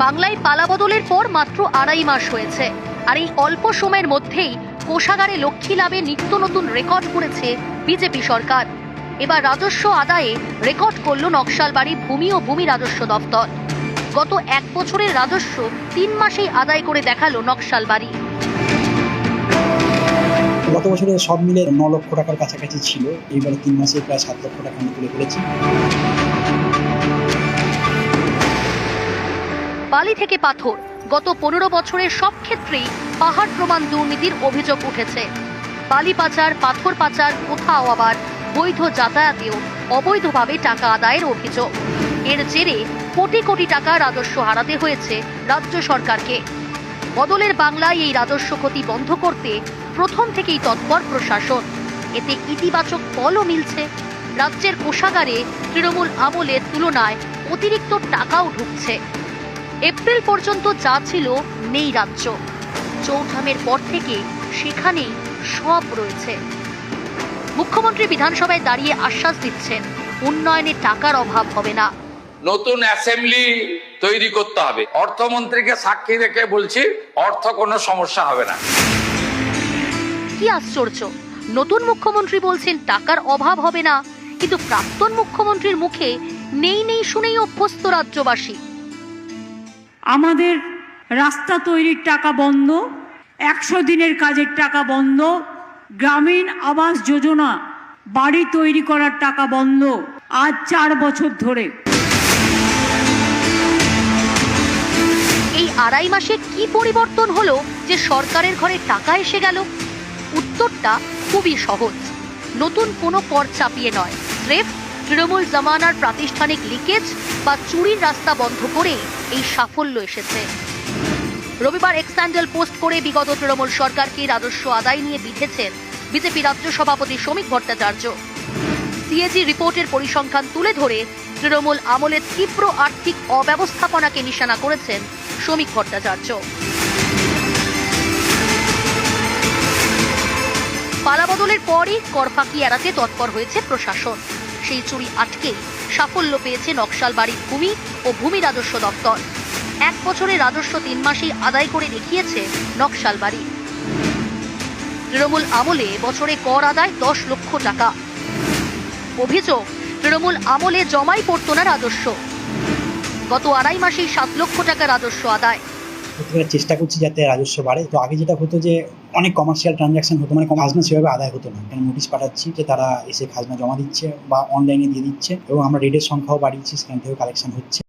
বাংলায় পালাবদলের পর মাত্র 2.5 মাস হয়েছে, আর এই অল্প সময়ের মধ্যেই কোষাগারে লক্ষ্মী লাভে নিত্য নতুন রেকর্ড করেছে বিজেপি সরকার। এবার রাজস্ব আদায়ে রেকর্ড করল নকশালবাড়ি ভূমি ও ভূমি রাজস্ব দফতর। গত 1 বছরের রাজস্ব 3 মাসেই আদায় করে দেখালো নকশালবাড়ি। গত বছরে সব মিলে 9 লক্ষ টাকার কাছাকাছি ছিল, এইবারে 3 মাসে প্রায় 7 লক্ষ টাকা আমি তুলে ফেলেছি। বালি থেকে পাথর, গত 15 বছরের সব ক্ষেত্রেই পাহাড় প্রমাণ দুর্নীতির অভিযোগ উঠেছে। বালি পাচার, পাথর পাচার, কোথাও আবার বৈধ যাতায়াতেও অবৈধভাবে টাকা আদায়ের অভিযোগ। এর জেরে কোটি কোটি টাকা রাজস্ব হারাতে হয়েছে রাজ্য সরকারকে। বদলের বাংলায় এই রাজস্ব ক্ষতি বন্ধ করতে প্রথম থেকেই তৎপর প্রশাসন। এতে ইতিবাচক ফলও মিলছে। রাজ্যের কোষাগারে তৃণমূল আমলের তুলনায় অতিরিক্ত টাকাও ঢুকছে। এপ্রিল পর্যন্ত যা ছিল নেই রাজ্য, চৌঠামের পর থেকে সেখানেই সব রয়েছে। মুখ্যমন্ত্রী বিধানসভায় দাঁড়িয়ে আশ্বাস দিচ্ছেন, উন্নয়নে টাকার অভাব হবে না। নতুন অ্যাসেম্বলি তৈরি করতে হবে। অর্থমন্ত্রীকে সাক্ষী রেখে বলছি, অর্থ কোনো সমস্যা হবে না। কি আশ্চর্য, নতুন মুখ্যমন্ত্রী বলছেন টাকার অভাব হবে না, কিন্তু প্রাক্তন মুখ্যমন্ত্রীর মুখে নেই নেই শুনেই অভ্যস্ত রাজ্যবাসী। আমাদের রাস্তা তৈরির টাকা বন্ধ, 100 দিনের কাজের টাকা বন্ধ, গ্রামীণ আবাস যোজনা বাড়ি তৈরি করার টাকা বন্ধ, আজ 4 বছর ধরে। এই 2.5 মাসে কি পরিবর্তন হলো যে সরকারের ঘরে টাকা এসে গেল? উত্তরটা খুবই সহজ। নতুন কোনো কর চাপিয়ে নয়, স্রেফ তৃণমূল জামানার প্রাতিষ্ঠানিক লিকেজ বা চুরির রাস্তা বন্ধ করে এই সাফল্য এসেছে। রবিবার এক্স হ্যান্ডেল পোস্ট করে বিগত তৃণমূল সরকারকে রাজস্ব আদায় নিয়ে বিঁধেছেন বিজেপি রাজ্য সভাপতি শ্রমিক ভট্টাচার্য। সিএজি রিপোর্টের পরিসংখ্যান তুলে ধরে তৃণমূল আমলের তীব্র আর্থিক অব্যবস্থাপনাকে নিশানা করেছেন শ্রমিক ভট্টাচার্য। পালাবদলের পরই কর ফাঁকি এড়াতে তৎপর হয়েছে প্রশাসন। সেই চুরি আটকে সাফল্য পেয়েছে নকশালবাড়ির ভূমি ও ভূমি রাজস্ব দপ্তর। 1 বছরের রাজস্ব 3 মাসেই আদায় করে দেখিয়েছে নকশালবাড়ি। তৃণমূল আমলে বছরে কর আদায় 10 লক্ষ টাকা। অভিযোগ, তৃণমূল আমলে জমাই পড়তো না রাজস্ব। গত 2.5 মাসেই 7 লক্ষ টাকা রাজস্ব আদায়। চেষ্টা করছি যাতে রাজস্ব বাড়ে। তো আগে যেটা হতো যে অনেক কমার্শিয়াল ট্রানজাকশন হতো, মানে খাজনা সেভাবে আদায় হতো না। নোটিশ পাঠাচ্ছি যে তারা এসে খাজনা জমা দিচ্ছে বা অনলাইনে দিয়ে দিচ্ছে, এবং আমরা রেডের সংখ্যাও বাড়িয়েছি, সেখান থেকেও কালেকশন হচ্ছে।